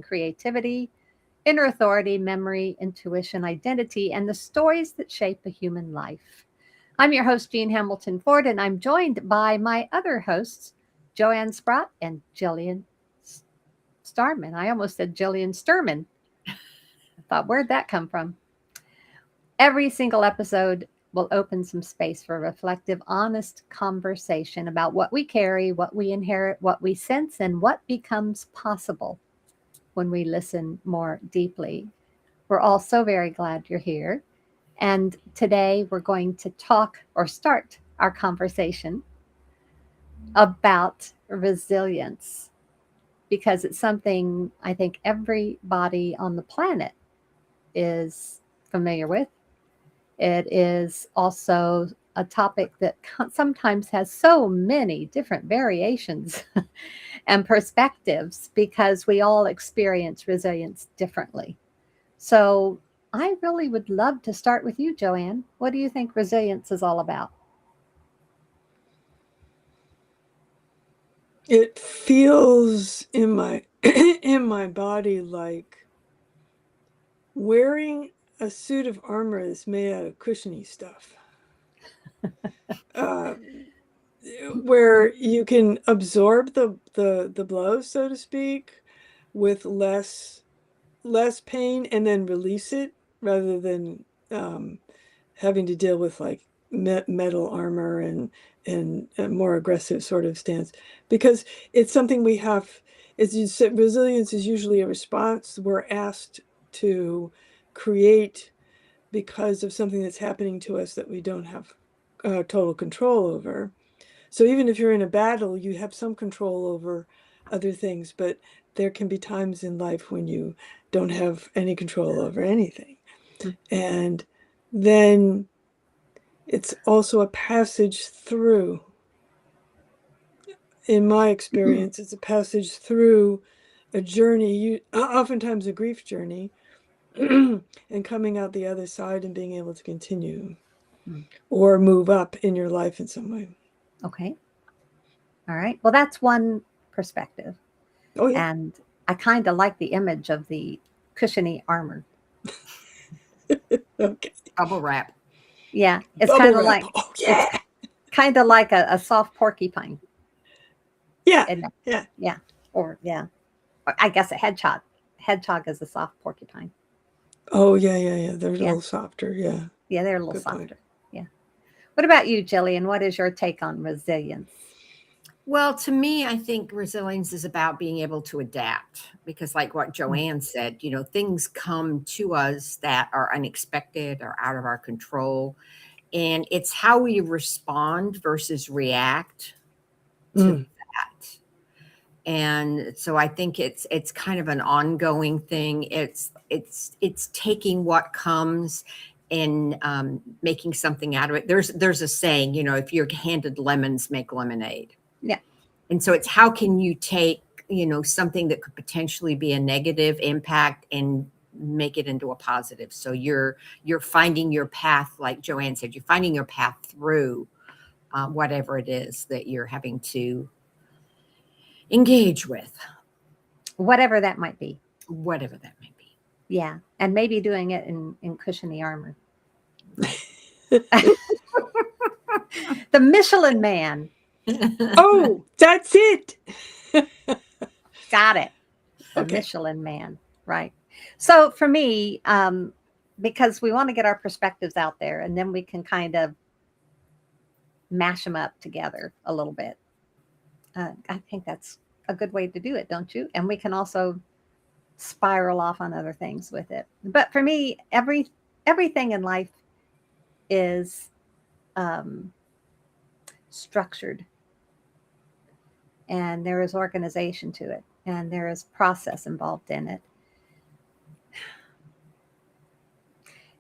creativity, inner authority, memory, intuition, identity, and the stories that shape a human life. I'm your host, Jean Hamilton-Fford, and I'm joined by my other hosts, Joanne Sprott and Jillian Starman. I almost said Jillian Sturman. I thought, where'd that come from? Every single episode will open some space for reflective, honest conversation about what we carry, what we inherit, what we sense, and what becomes possible when we listen more deeply. We're all so very glad you're here. And today we're going to talk or start our conversation about resilience because it's something I think everybody on the planet is familiar with. It is also a topic that sometimes has so many different variations and perspectives because we all experience resilience differently. So, I really would love to start with you, Joanne. What do you think resilience is all about? It feels in my in my body like wearing a suit of armor is made out of cushiony stuff. uh, where you can absorb the blows, so to speak, with less pain and then release it rather than having to deal with like metal armor and a more aggressive sort of stance, because it's something we have. As you said, resilience is usually a response we're asked to create because of something that's happening to us that we don't have total control over. So even if you're in a battle, you have some control over other things, but there can be times in life when you don't have any control over anything. And then it's also a passage through. In my experience, it's a passage through a journey, oftentimes a grief journey, and coming out the other side and being able to continue or move up in your life in some way. Okay. All right. Well, that's one perspective. Oh, yeah. And I kind of like the image of the cushiony armor. Okay. Bubble wrap. Yeah. It's Bubble kind of wrap. like Oh, yeah. it's kind of like a soft porcupine. Yeah. And Yeah. yeah. Or yeah. Or I guess a hedgehog. Hedgehog is a soft porcupine. Oh, yeah, yeah, yeah. They're a Yeah. little softer. Yeah. Yeah, they're a little Good softer. point. Yeah. What about you, Jillian? What is your take on resilience? Well, to me, I think resilience is about being able to adapt because, like what Mm. Joanne said, things come to us that are unexpected or out of our control. And it's how we respond versus react to Mm. that. And so I think it's kind of an ongoing thing. It's taking what comes and making something out of it. There's a saying, if you're handed lemons, make lemonade. Yeah. And so it's how can you take, something that could potentially be a negative impact and make it into a positive. So you're finding your path, like Joanne said, you're finding your path through whatever it is that you're having to engage with. Whatever that might be. Whatever that may be. Yeah. And maybe doing it in cushiony armor. The Michelin Man. Oh, that's it. Got it. The Okay. Michelin Man. Right. So for me, because we want to get our perspectives out there and then we can kind of mash them up together a little bit. I think that's a good way to do it, don't you? And we can also spiral off on other things with it. But for me, everything in life is um, structured, and there is organization to it, and there is process involved in it.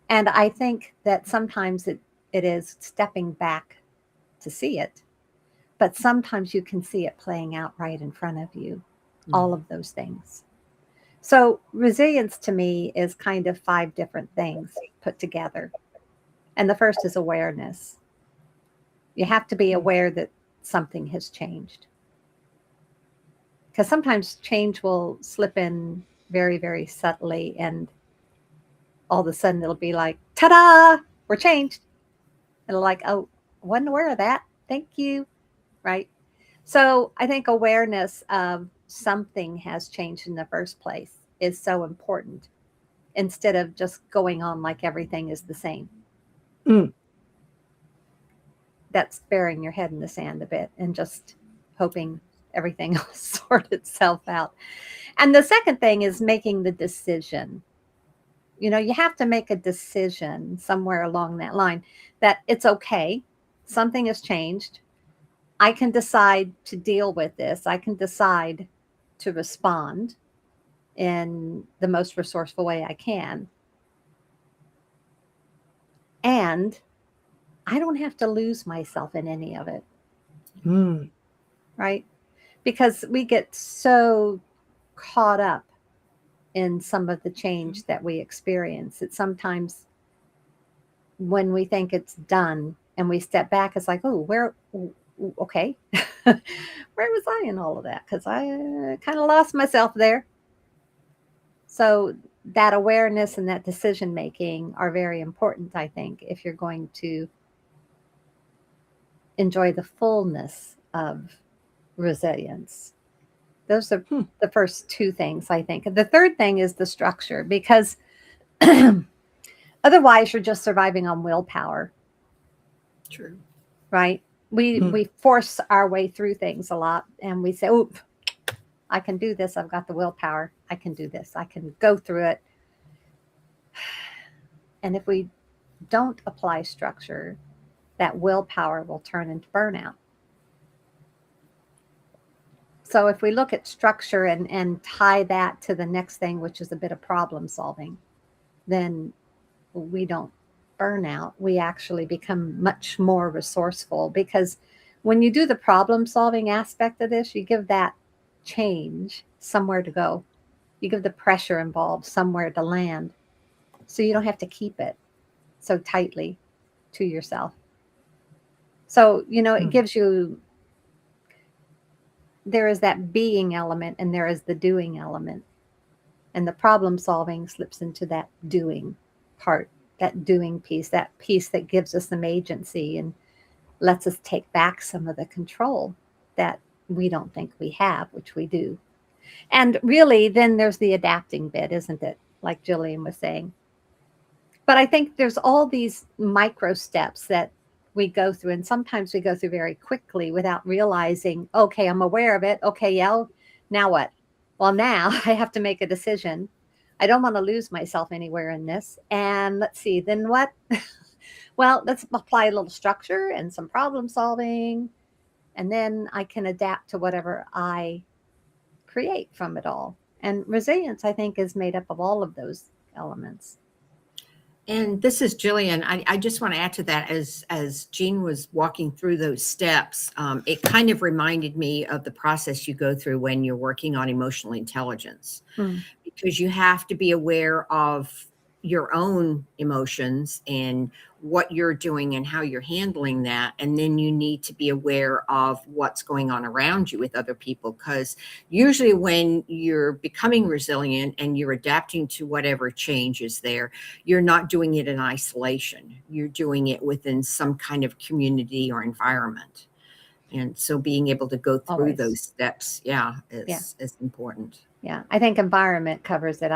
And I think that sometimes it is stepping back to see it, but sometimes you can see it playing out right in front of you, all of those things. So, resilience to me is kind of five different things put together. And the first is awareness. You have to be aware that something has changed. Because sometimes change will slip in very, very subtly. And all of a sudden it'll be like, ta-da, we're changed. It'll like, oh, wasn't aware of that. Thank you. Right. So I think awareness of something has changed in the first place is so important instead of just going on like everything is the same. Mm. That's burying your head in the sand a bit and just hoping everything will sort itself out. And the second thing is making the decision. You know, you have to make a decision somewhere along that line that it's okay, something has changed. I can decide to deal with this. I can decide to respond in the most resourceful way I can. And I don't have to lose myself in any of it, Mm. right? Because we get so caught up in some of the change that we experience that sometimes when we think it's done and we step back, it's like, oh, where, okay, where was I in all of that? Because I kind of lost myself there. So that awareness and that decision making are very important, I think, if you're going to enjoy the fullness of resilience. Those are the first two things, I think. The third thing is the structure, because otherwise you're just surviving on willpower. True. Right? We force our way through things a lot, and we say, "Oh, I can do this. I've got the willpower. I can do this. I can go through it." And if we don't apply structure, that willpower will turn into burnout. So if we look at structure and tie that to the next thing, which is a bit of problem solving, then we don't burn out. We actually become much more resourceful, because when you do the problem solving aspect of this, you give that change somewhere to go. You give the pressure involved somewhere to land. So you don't have to keep it so tightly to yourself. So, you know, it gives you, there is that being element and there is the doing element. And the problem solving slips into that doing part, that doing piece, that piece that gives us some agency and lets us take back some of the control that we don't think we have, which we do. And really, then there's the adapting bit, isn't it? Like Jillian was saying. But I think there's all these micro steps that we go through, and sometimes we go through very quickly without realizing, okay, I'm aware of it. Okay, yeah, now what? Well, now I have to make a decision. I don't want to lose myself anywhere in this. And let's see, then what? Well, let's apply a little structure and some problem solving, and then I can adapt to whatever I create from it all. And resilience, I think, is made up of all of those elements. And this is Jillian. I just want to add to that, as Jean was walking through those steps, it kind of reminded me of the process you go through when you're working on emotional intelligence, because you have to be aware of your own emotions and what you're doing and how you're handling that. And then you need to be aware of what's going on around you with other people, because usually when you're becoming resilient and you're adapting to whatever change is there, you're not doing it in isolation. You're doing it within some kind of community or environment. And so being able to go through those steps, is important. Yeah, I think environment covers it.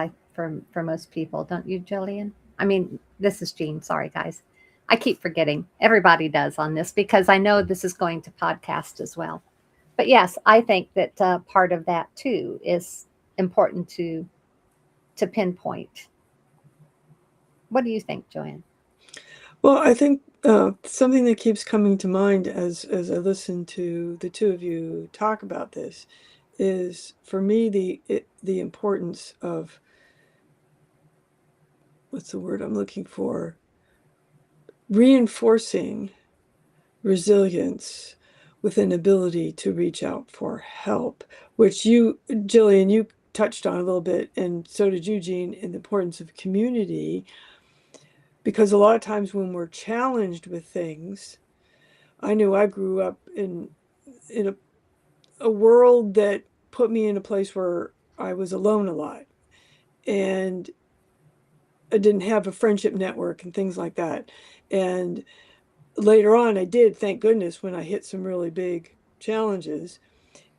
For most people, don't you, Jillian? I mean, this is Jean. Sorry, guys. I keep forgetting. Everybody does on this, because I know this is going to podcast as well. But yes, I think that part of that too is important to pinpoint. What do you think, Joanne? Well, I think something that keeps coming to mind as I listen to the two of you talk about this is, for me, the importance of, what's the word I'm looking for? Reinforcing resilience with an ability to reach out for help, which you, Jillian, you touched on a little bit, and so did you, Jean, in the importance of community. Because a lot of times when we're challenged with things, I knew I grew up in a world that put me in a place where I was alone a lot. and I didn't have a friendship network and things like that. And later on, I did, thank goodness, when I hit some really big challenges.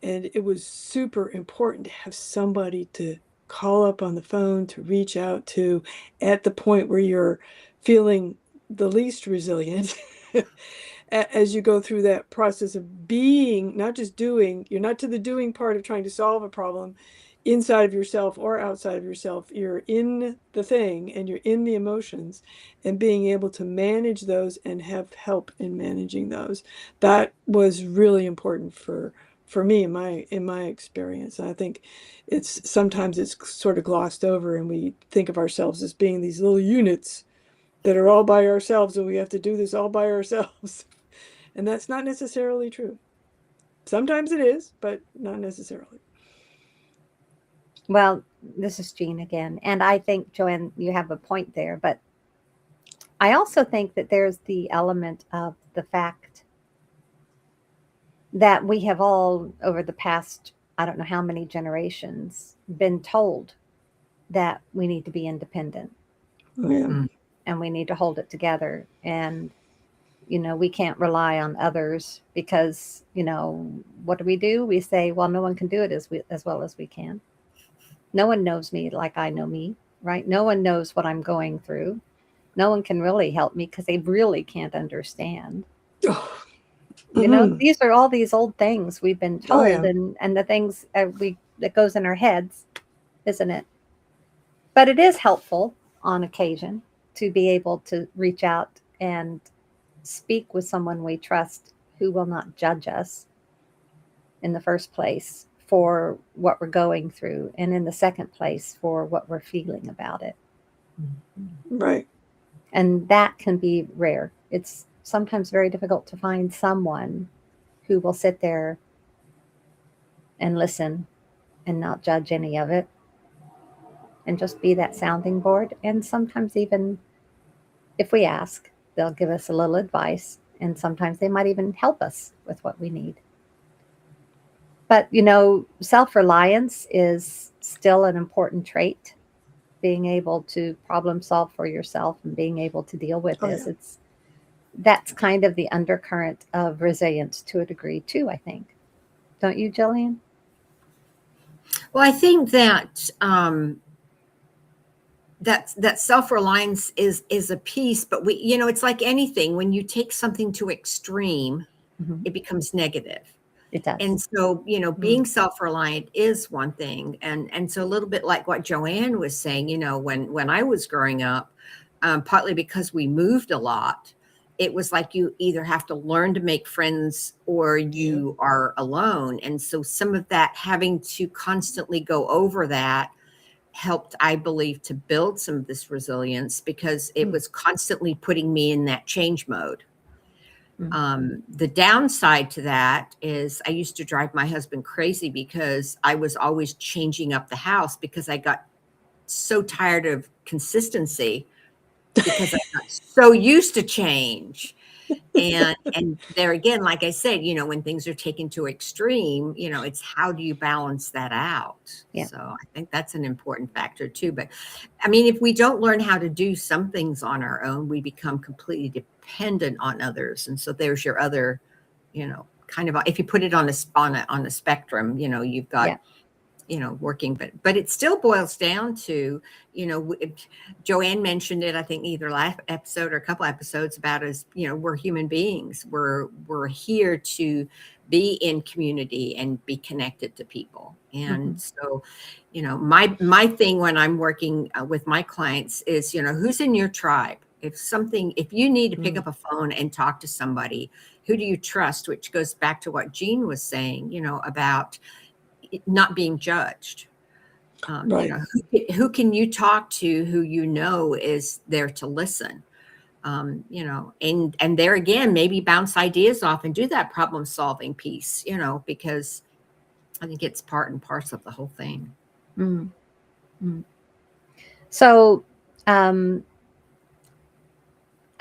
And it was super important to have somebody to call up on the phone, to reach out to at the point where you're feeling the least resilient. As you go through that process of being, not just doing, you're not to the doing part of trying to solve a problem inside of yourself or outside of yourself. You're in the thing and you're in the emotions, and being able to manage those and have help in managing those. That was really important for me in my experience. And I think sometimes it's sort of glossed over, and we think of ourselves as being these little units that are all by ourselves, and we have to do this all by ourselves. And that's not necessarily true. Sometimes it is, but not necessarily. Well, this is Jean again. And I think, Joanne, you have a point there. But I also think that there's the element of the fact that we have all, over the past, I don't know how many generations, been told that we need to be independent. Oh, yeah. Mm. And we need to hold it together. And we can't rely on others because, what do? We say, well, no one can do it as well as we can. No one knows me like I know me, right? No one knows what I'm going through. No one can really help me because they really can't understand. Oh. Mm-hmm. These are all these old things we've been told, Oh, yeah. and the things that goes in our heads, isn't it? But it is helpful on occasion to be able to reach out and speak with someone we trust who will not judge us in the first place for what we're going through, and in the second place for what we're feeling about it. Right. And that can be rare. It's sometimes very difficult to find someone who will sit there and listen and not judge any of it and just be that sounding board. And sometimes, even if we ask, they'll give us a little advice, and sometimes they might even help us with what we need. But, self-reliance is still an important trait. Being able to problem solve for yourself and being able to deal with Oh, this. yeah. That's kind of the undercurrent of resilience to a degree too, I think. Don't you, Jillian? Well, I think that that self-reliance is a piece, but it's like anything. When you take something to extreme, it becomes negative. It does. And so, being self-reliant is one thing. And so a little bit like what Joanne was saying, when I was growing up, partly because we moved a lot, it was like you either have to learn to make friends or you are alone. And so some of that, having to constantly go over that, helped, I believe, to build some of this resilience, because it was constantly putting me in that change mode. The downside to that is I used to drive my husband crazy because I was always changing up the house, because I got so tired of consistency, because I got so used to change. And there again, like I said, when things are taken to extreme, it's how do you balance that out? Yeah. So I think that's an important factor too. But I mean, if we don't learn how to do some things on our own, we become completely dependent on others. And so there's your other, kind of, if you put it on a spectrum, you've got, working, but it still boils down to, Joanne mentioned it, I think either last episode or a couple episodes about us, we're human beings. We're here to be in community and be connected to people. And so, my thing when I'm working with my clients is, who's in your tribe? If you need to pick up a phone and talk to somebody, who do you trust? Which goes back to what Jean was saying, about not being judged. Right. Who can you talk to who is there to listen? And there again, maybe bounce ideas off and do that problem solving piece, because I think it's part and parcel of the whole thing. So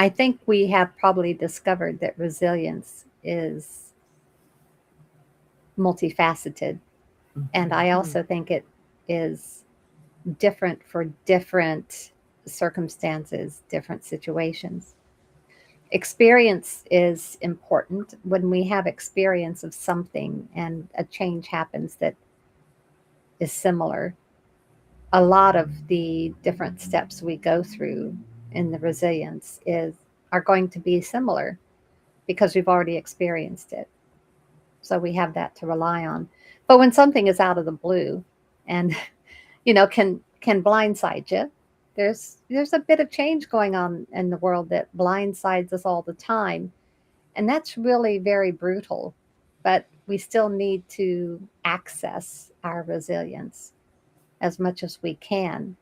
I think we have probably discovered that resilience is multifaceted. And I also think it is different for different circumstances, different situations. Experience is important. When we have experience of something and a change happens that is similar, a lot of the different steps we go through in the resilience is are going to be similar because we've already experienced it. So we have that to rely on. But when something is out of the blue and can blindside you, there's a bit of change going on in the world that blindsides us all the time, and that's really very brutal. But we still need to access our resilience as much as we can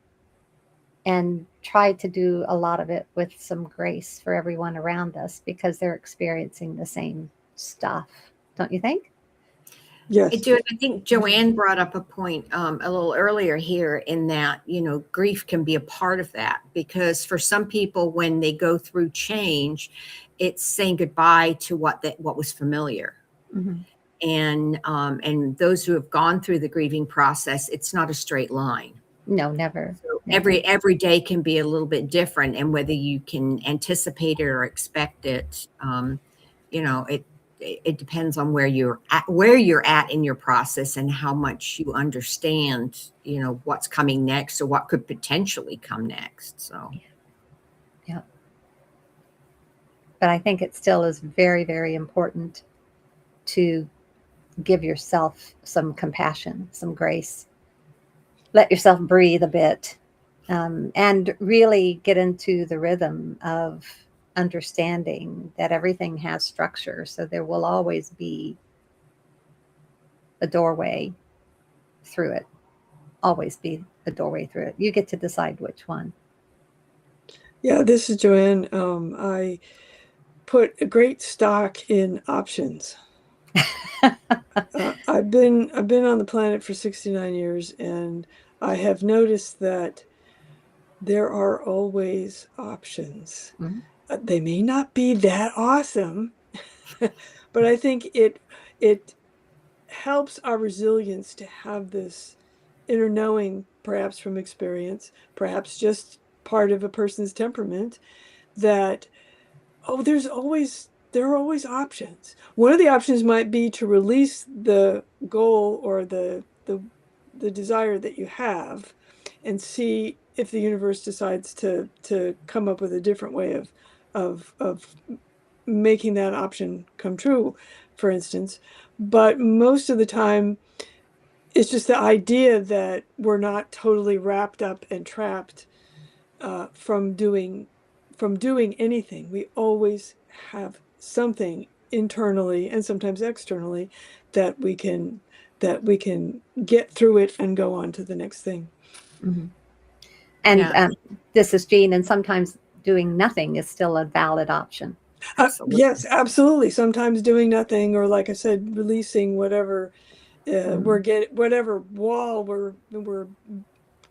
and try to do a lot of it with some grace for everyone around us because they're experiencing the same stuff. Don't you think? Yes. I do. And I think Joanne brought up a point a little earlier here in that, grief can be a part of that, because for some people, when they go through change, it's saying goodbye to what was familiar. Mm-hmm. And those who have gone through the grieving process, it's not a straight line. No, never. So never. every day can be a little bit different, and whether you can anticipate it or expect it, it depends on where you're at in your process and how much you understand, what's coming next or what could potentially come next. So, Yeah. But I think it still is very, very important to give yourself some compassion, some grace. Let yourself breathe a bit, and really get into the rhythm of understanding that everything has structure. So there will always be a doorway through it, always be a doorway through it. You get to decide which one. Yeah, this is Joanne. I put a great stock in options. I've been on the planet for 69 years, and I have noticed that there are always options. Mhm. They may not be that awesome, but I think it helps our resilience to have this inner knowing, perhaps from experience, perhaps just part of a person's temperament, that there are always options. One of the options might be to release the goal or the desire that you have and see if the universe decides to come up with a different way of making that option come true, for instance. But most of the time, it's just the idea that we're not totally wrapped up and trapped from doing anything. We always have something internally and sometimes externally that we can get through it and go on to the next thing. Mm-hmm. And yeah, this is Jean, and sometimes doing nothing is still a valid option. absolutely. Yes, absolutely. Sometimes doing nothing, or like I said, releasing whatever whatever wall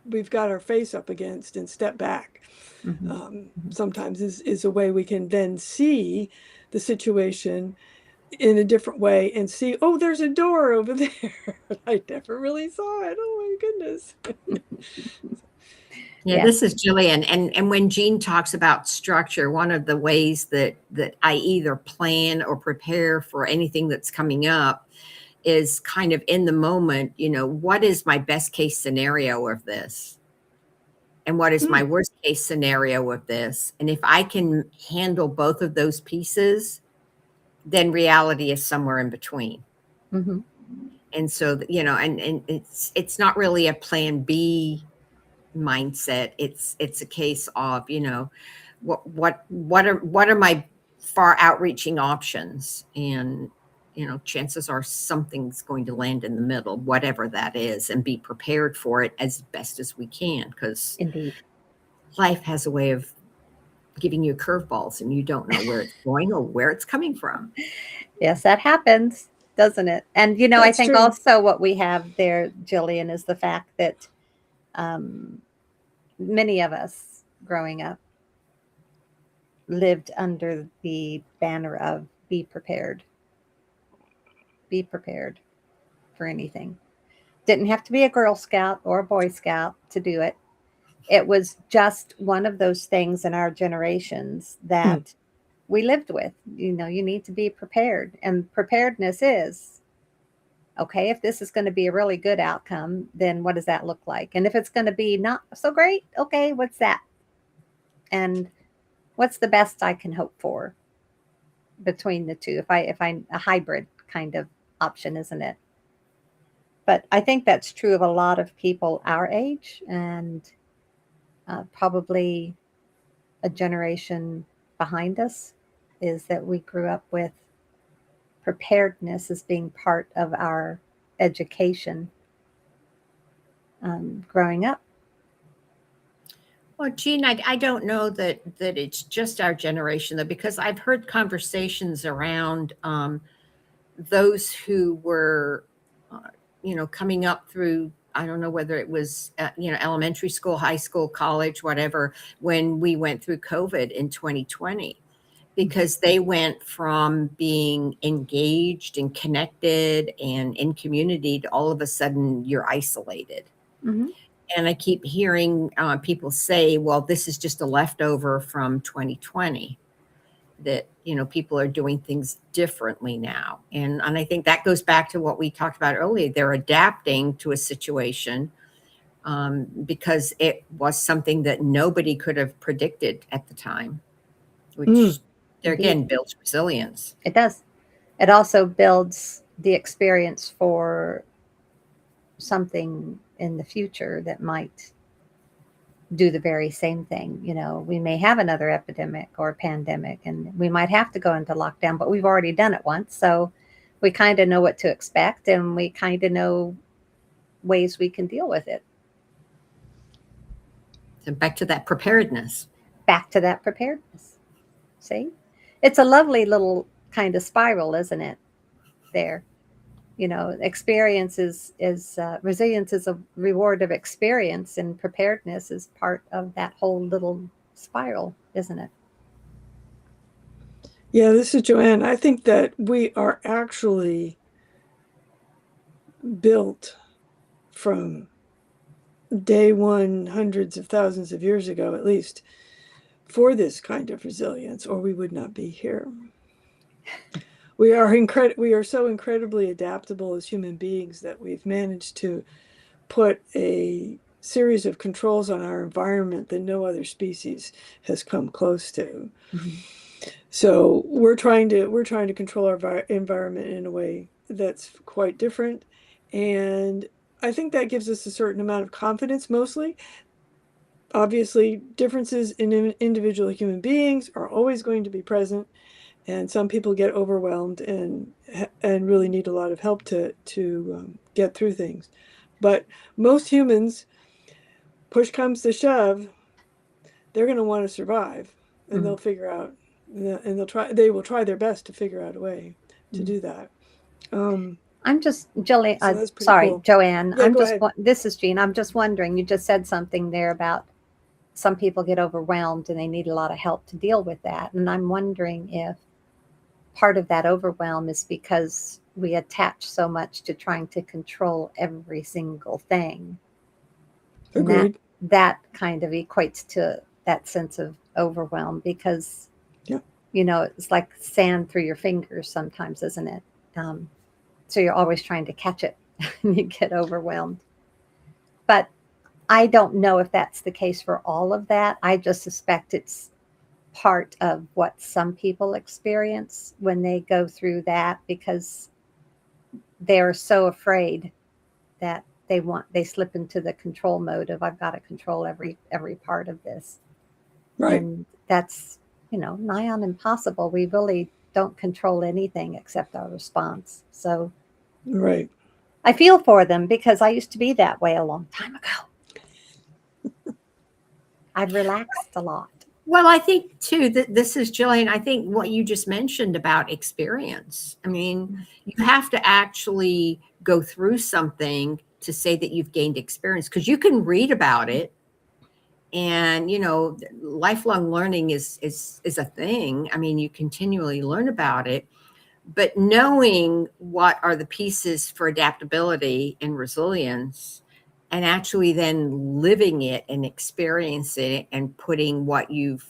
we've got our face up against and step back. Mm-hmm. Mm-hmm. Sometimes is a way we can then see the situation in a different way and see, oh, there's a door over there. I never really saw it. Oh my goodness. Yeah, Yeah. this is Jillian. And when Jean talks about structure, one of the ways that I either plan or prepare for anything that's coming up is kind of in the moment, what is my best case scenario of this? And what is my worst case scenario of this? And if I can handle both of those pieces, then reality is somewhere in between. Mm-hmm. And so, and it's not really a plan B mindset. It's a case of, what are my far outreaching options? And, chances are something's going to land in the middle, whatever that is, and be prepared for it as best as we can, because Indeed. life has a way of giving you curveballs and you don't know where it's going or where it's coming from. Yes, that happens, doesn't it? And I That's think true. also what we have there, Jillian, is the fact that um, many of us growing up lived under the banner of be prepared for anything. Didn't have to be a Girl Scout or a Boy Scout to do it. It was just one of those things in our generations that we lived with. You need to be prepared. And preparedness is okay, if this is going to be a really good outcome, then what does that look like? And if it's going to be not so great, okay, what's that? And what's the best I can hope for between the two? If I a hybrid kind of option, isn't it? But I think that's true of a lot of people our age, and probably a generation behind us, is that we grew up with preparedness as being part of our education growing up. Well, Jean, I don't know that it's just our generation, though, because I've heard conversations around those who were, coming up through, I don't know whether it was, elementary school, high school, college, whatever, when we went through COVID in 2020, because they went from being engaged and connected and in community to all of a sudden you're isolated. Mm-hmm. And I keep hearing people say, well, this is just a leftover from 2020, that, people are doing things differently now. And I think that goes back to what we talked about earlier. They're adapting to a situation because it was something that nobody could have predicted at the time, which there again builds resilience. It does. It also builds the experience for something in the future that might do the very same thing. We may have another epidemic or pandemic, and we might have to go into lockdown, but we've already done it once. So we kind of know what to expect, and we kind of know ways we can deal with it. So back to that preparedness. See? It's a lovely little kind of spiral, isn't it? There. Experience is resilience is a reward of experience, and preparedness is part of that whole little spiral, isn't it? Yeah, this is Joanne. I think that we are actually built from day one, hundreds of thousands of years ago, at least, for this kind of resilience, or we would not be here. We are so incredibly adaptable as human beings that we've managed to put a series of controls on our environment that no other species has come close to. Mm-hmm. So we're trying to control our environment in a way that's quite different, and I think that gives us a certain amount of confidence. Mostly, obviously, differences in individual human beings are always going to be present. And some people get overwhelmed and really need a lot of help to get through things. But most humans, push comes to shove, they're going to want to survive, and they'll figure out, and they will try their best to figure out a way to do that. I'm just, Jillian, So sorry, cool. Joanne. Yeah, This is Jean. I'm just wondering, you just said something there about some people get overwhelmed and they need a lot of help to deal with that. And I'm wondering if part of that overwhelm is because we attach so much to trying to control every single thing. Agreed. And that kind of equates to that sense of overwhelm, because, it's like sand through your fingers sometimes, isn't it? So you're always trying to catch it and you get overwhelmed. But I don't know if that's the case for all of that. I just suspect it's part of what some people experience when they go through that, because they're so afraid that they slip into the control mode of, I've got to control every part of this. Right. And that's, nigh on impossible. We really don't control anything except our response. So right. I feel for them, because I used to be that way a long time ago. I've relaxed a lot. Well, I think too that this is Jillian. I think what you just mentioned about experience. I mean, you have to actually go through something to say that you've gained experience, because you can read about it, and lifelong learning is a thing. I mean, you continually learn about it, But knowing what are the pieces for adaptability and resilience, and actually then living it and experiencing it and putting what you've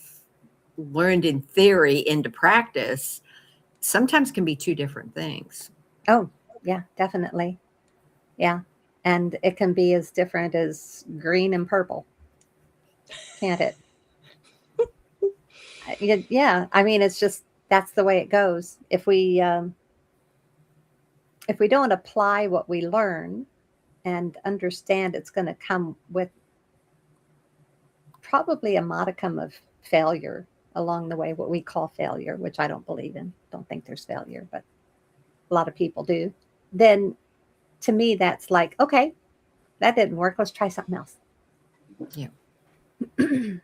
learned in theory into practice sometimes can be two different things. Oh, yeah, definitely. Yeah. And it can be as different as green and purple, can't it? Yeah. I mean, it's just that's the way it goes. If we don't apply what we learn and understand it's going to come with probably a modicum of failure along the way, what we call failure, which I don't believe in. Don't think there's failure, but a lot of people do. Then to me, that's like, okay, that didn't work. Let's try something else. Yeah. And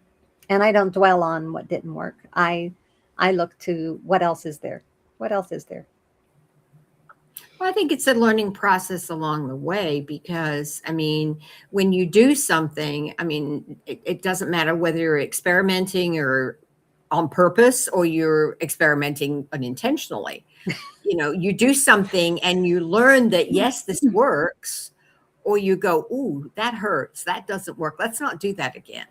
I don't dwell on what didn't work. I look to what else is there? What else is there? Well, I think it's a learning process along the way because, I mean, when you do something, I mean, it doesn't matter whether you're experimenting or on purpose or you're experimenting unintentionally. You know, you do something and you learn that, yes, this works, or you go, ooh, that hurts. That doesn't work. Let's not do that again.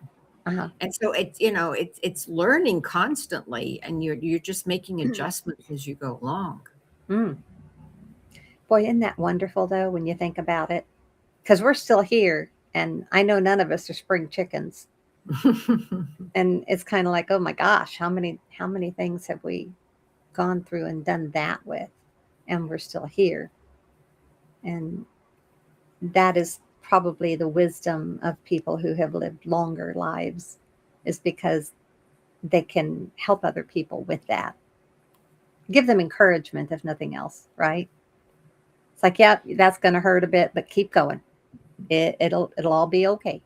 Uh-huh. And so it's, you know, it's learning constantly and you're just making adjustments as you go along. Mm. Boy, isn't that wonderful though when you think about it? Because we're still here, and I know none of us are spring chickens. And it's kind of like, oh my gosh, how many things have we gone through and done that with, and we're still here. And that is probably the wisdom of people who have lived longer lives, is because they can help other people with that, give them encouragement if nothing else, right? It's like, yeah, that's going to hurt a bit, but keep going. It'll all be okay.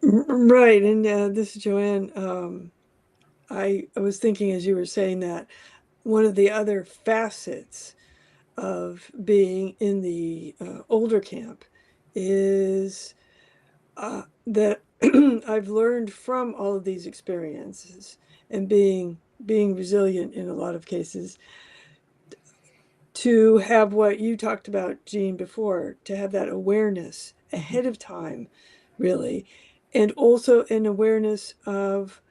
Right. And this is Joanne. I was thinking as you were saying that one of the other facets of being in the older camp is that I've learned from all of these experiences and being resilient in a lot of cases to have what you talked about, Jean, before, to have that awareness ahead of time, really, and also an awareness of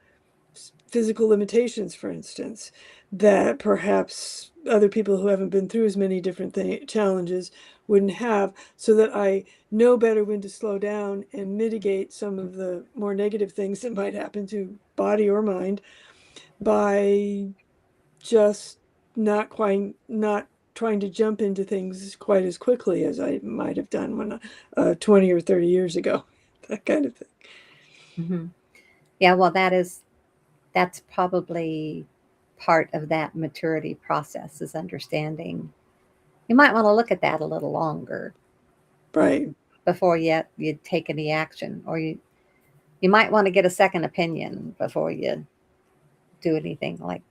physical limitations, for instance, that perhaps other people who haven't been through as many different challenges wouldn't have, so that I know better when to slow down and mitigate some of the more negative things that might happen to body or mind by just not trying to jump into things quite as quickly as I might have done when 20 or 30 years ago, that kind of thing. Hmm. Yeah, well, that's probably part of that maturity process, is understanding. You might want to look at that a little longer Right. before you take any action, or you might want to get a second opinion before you do anything, like,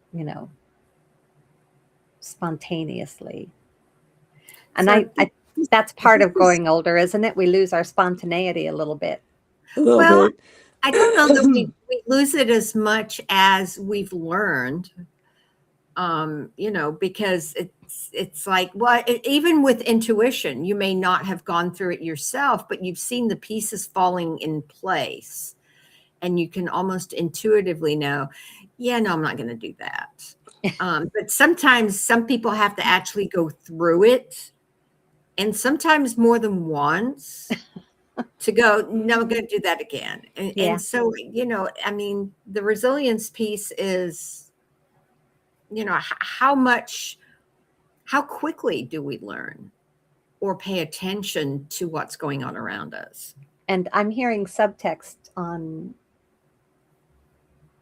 spontaneously. And So I that's part of growing older, isn't it? We lose our spontaneity a little bit. A little well, bit. I don't know that we lose it as much as we've learned, you know, because it's like, well, even with intuition, you may not have gone through it yourself, but you've seen the pieces falling in place and you can almost intuitively know, yeah, no, I'm not going to do that. But sometimes some people have to actually go through it, and sometimes more than once, to go, no, I'm going to do that again. Yeah. And so, you know, I mean, the resilience piece is, you know, how quickly do we learn or pay attention to what's going on around us? And I'm hearing subtext on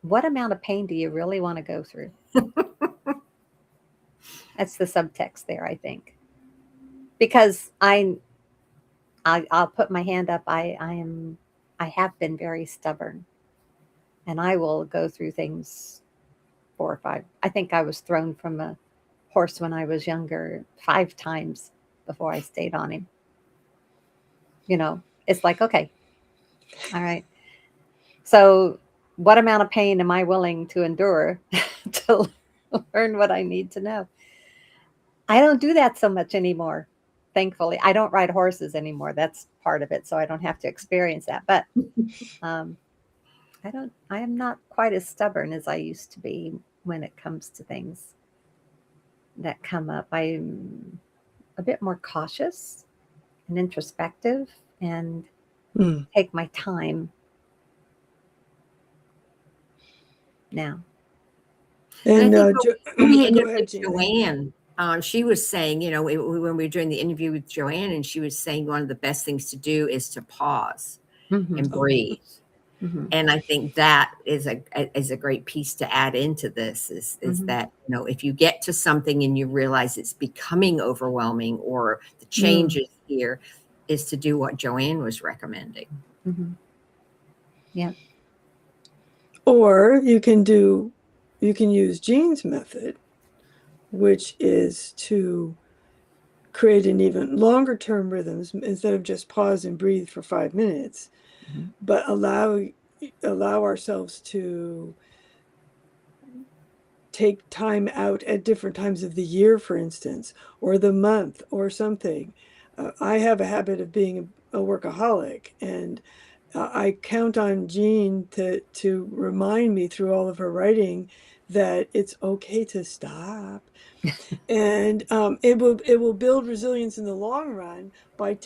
what amount of pain do you really want to go through? That's the subtext there, I think. Because I'll put my hand up. I have been very stubborn, and I will go through things 4 or 5. I think I was thrown from a horse when I was younger 5 times before I stayed on him. It's like, okay, all right. So what amount of pain am I willing to endure to learn what I need to know. I don't do that so much anymore. Thankfully, I don't ride horses anymore. That's part of it, so I don't have to experience that. But um, I am not quite as stubborn as I used to be when it comes to things that come up. I'm a bit more cautious and introspective and Mm. take my time now. And I And think when we go ahead, interviewed Jean. Joanne, she was saying, when we were doing the interview with Joanne, and she was saying one of the best things to do is to pause Mm-hmm. and Oh, breathe. Mm-hmm. And I think that is a great piece to add into this is Mm-hmm. that, if you get to something and you realize it's becoming overwhelming or the changes here, is to do what Joanne was recommending. Mm-hmm. Yeah. or you can use Jean's method, which is to create an even longer term rhythms instead of just pause and breathe for 5 minutes, Mm-hmm. but allow ourselves to take time out at different times of the year, for instance, or the month or something. I have a habit of being a workaholic, and I count on Jean to remind me through all of her writing that it's okay to stop, and it will build resilience in the long run by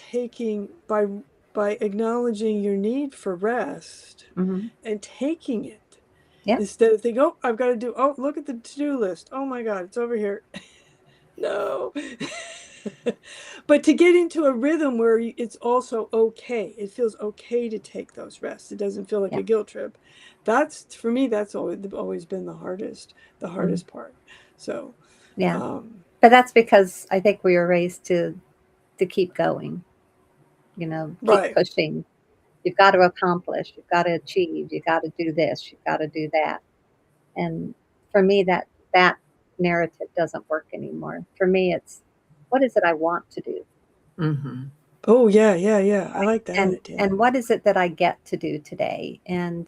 acknowledging your need for rest Mm-hmm. and taking it. Yeah. Instead of thinking, oh, I've got to do, oh, look at the to-do list. Oh my God, it's over here. No. But to get into a rhythm where it's also okay. It feels okay to take those rests. It doesn't feel like Yeah. a guilt trip. That's, for me, that's always been the hardest Mm-hmm. part. So, Yeah. um, But that's because I think we were raised to keep going, keep right. pushing. You've got to accomplish, you've got to achieve, you've got to do this, you've got to do that. And for me, that narrative doesn't work anymore. For me, it's what is it I want to do, Mm-hmm. Oh yeah, yeah, yeah. I like and that. Yeah. and what is it that I get to do today, and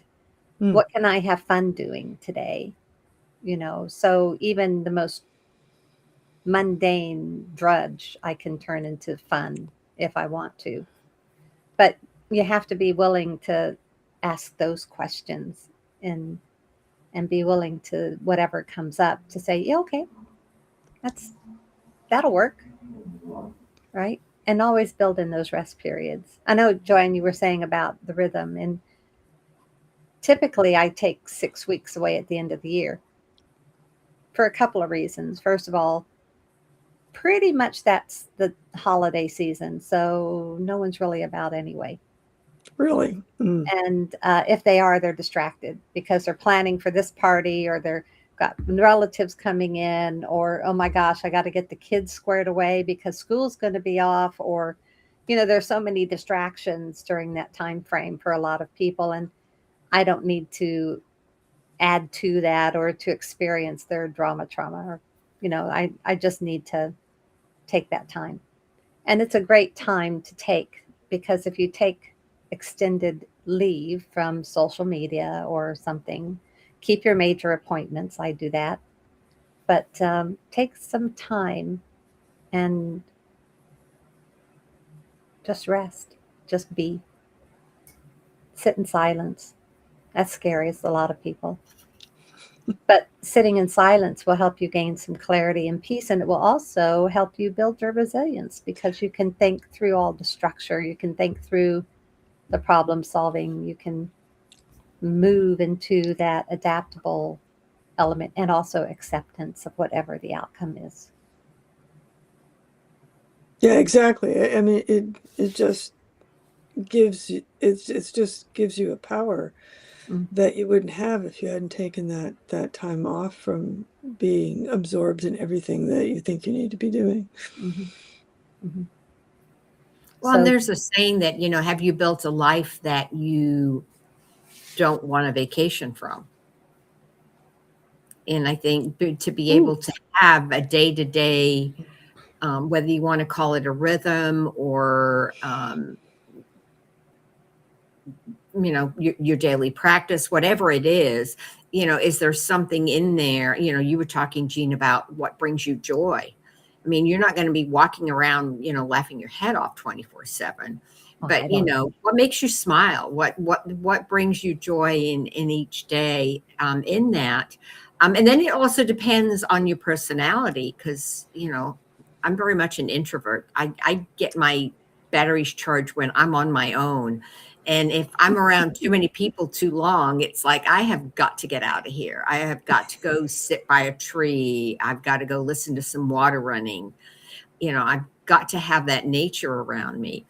Mm, what can I have fun doing today? So even the most mundane drudge I can turn into fun if I want to. But you have to be willing to ask those questions and and be willing to whatever comes up to say, yeah, okay, that'll work, right? And always build in those rest periods. I know, Joanne, you were saying about the rhythm, and typically I take 6 weeks away at the end of the year for a couple of reasons. First of all, pretty much that's the holiday season, so no one's really about anyway. really. Mm. And if they are, they're distracted because they're planning for this party, or they're got relatives coming in, or oh my gosh, I got to get the kids squared away because school's going to be off, or there's so many distractions during that time frame for a lot of people, and I don't need to add to that or to experience their trauma, or I just need to take that time. And it's a great time to take, because if you take extended leave from social media or something, keep your major appointments. I do that. But take some time and just rest, just be, sit in silence. That's scary as a lot of people. But sitting in silence will help you gain some clarity and peace, and it will also help you build your resilience because you can think through all the structure. You can think through the problem solving. You can move into that adaptable element and also acceptance of whatever the outcome is. Yeah, exactly. I mean, it just gives you it's just gives you a power Mm-hmm. that you wouldn't have if you hadn't taken that time off from being absorbed in everything that you think you need to be doing. Mm-hmm. Mm-hmm. Well, and So, there's a saying that, have you built a life that you don't want a vacation from? And I think to be Ooh, able to have a day-to-day, whether you want to call it a rhythm or your daily practice, whatever it is, is there something in there? You were talking, Jean, about what brings you joy. I mean, you're not going to be walking around, laughing your head off 24/7. But what makes you smile? What brings you joy in each day, in that? And then it also depends on your personality, because I'm very much an introvert. I get my batteries charged when I'm on my own. And if I'm around too many people too long, it's like, I have got to get out of here. I have got to go sit by a tree. I've got to go listen to some water running. I've got to have that nature around me.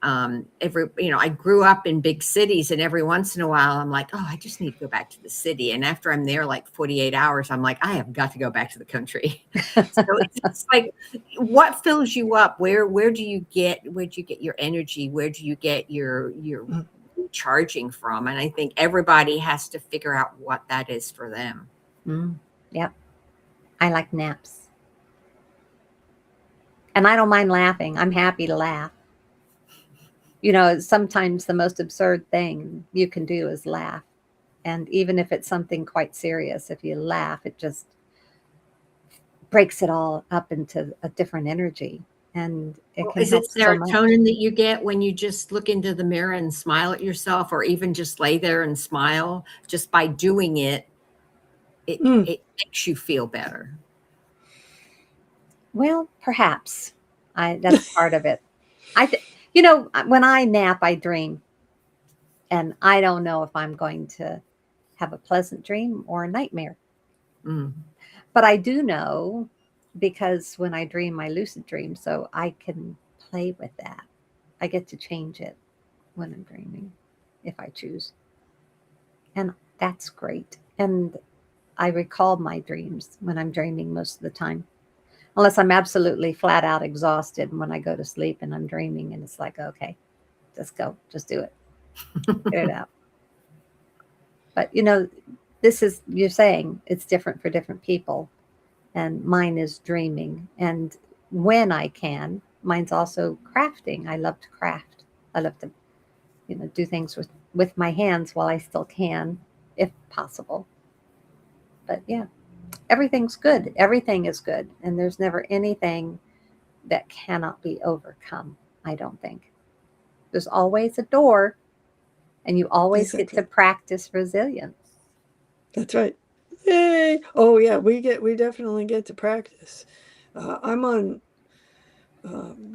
I grew up in big cities, and every once in a while I'm like, oh, I just need to go back to the city. And after I'm there like 48 hours, I'm like, I have got to go back to the country. So it's like, what fills you up? Where do you get your energy? Where do you get your recharging from? And I think everybody has to figure out what that is for them. Yep. I like naps. And I don't mind laughing. I'm happy to laugh. Sometimes the most absurd thing you can do is laugh. And even if it's something quite serious, if you laugh, it just breaks it all up into a different energy. And is it serotonin that you get when you just look into the mirror and smile at yourself, or even just lay there and smile? Just by doing it, it makes you feel better. Well, perhaps. That's part of it. When I nap, I dream. And I don't know if I'm going to have a pleasant dream or a nightmare. But I do know, because when I dream, I lucid dream, so I can play with that. I get to change it when I'm dreaming, if I choose. And that's great. And I recall my dreams when I'm dreaming most of the time. Unless I'm absolutely flat out exhausted when I go to sleep and I'm dreaming, and it's like, okay, just go, just do it. Get it out. But you're saying it's different for different people, and mine is dreaming. And when I can, mine's also crafting. I love to craft. I love to, do things with my hands while I still can, if possible. But yeah, everything's good. Everything is good, and there's never anything that cannot be overcome. I don't think there's always a door, and you always get to practice resilience. That's right. Yay! Oh yeah, we definitely get to practice. I'm on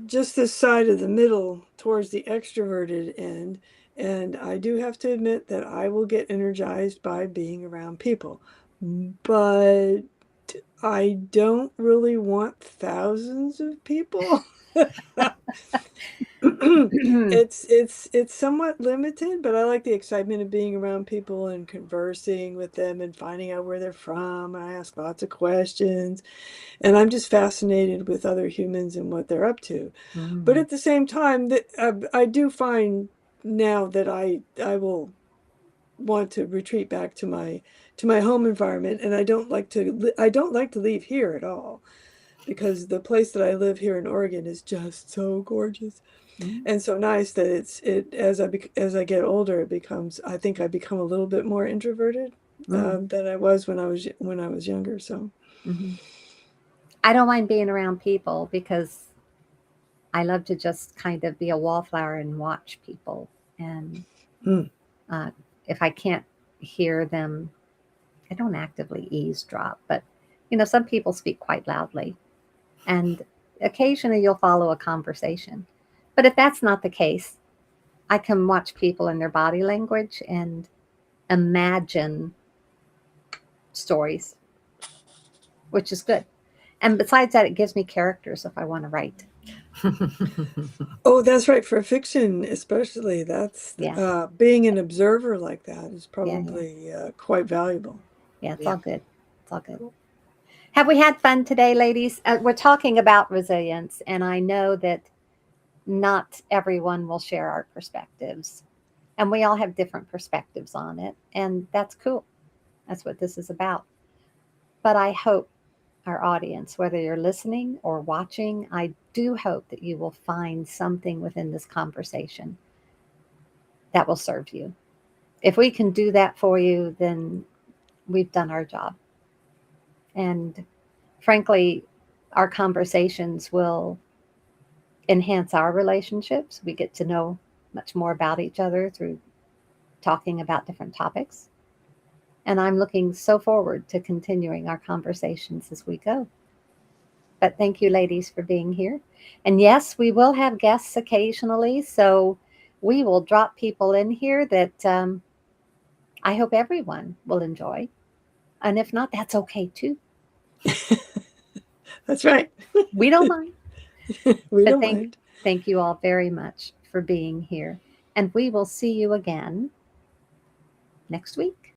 just this side of the middle towards the extroverted end, and I do have to admit that I will get energized by being around people, but I don't really want thousands of people. It's somewhat limited, but I like the excitement of being around people and conversing with them and finding out where they're from. I ask lots of questions, and I'm just fascinated with other humans and what they're up to. But at the same time, that I do find now that I will want to retreat back to my home environment, and I don't like to leave here at all, because the place that I live here in Oregon is just so gorgeous and so nice that as I get older, I think I become a little bit more introverted than I was when I was younger. So I don't mind being around people, because I love to just kind of be a wallflower and watch people. And if I can't hear them, I don't actively eavesdrop, but some people speak quite loudly, and occasionally you'll follow a conversation. But if that's not the case, I can watch people and their body language and imagine stories, which is good. And besides that, it gives me characters if I want to write. Oh, that's right. For fiction, especially, that's being an observer like that is probably quite valuable. Yeah, it's all good. It's all good. Have we had fun today, ladies? We're talking about resilience, and I know that not everyone will share our perspectives, and we all have different perspectives on it, and that's cool. That's what this is about. But I hope our audience, whether you're listening or watching, I do hope that you will find something within this conversation that will serve you. If we can do that for you, then we've done our job. And frankly, our conversations will enhance our relationships. We get to know much more about each other through talking about different topics. And I'm looking so forward to continuing our conversations as we go. But thank you, ladies, for being here. And yes, we will have guests occasionally. So we will drop people in here that I hope everyone will enjoy. And if not, that's okay too. That's right. We don't mind. We But don't mind. thank you all very much for being here. And we will see you again next week.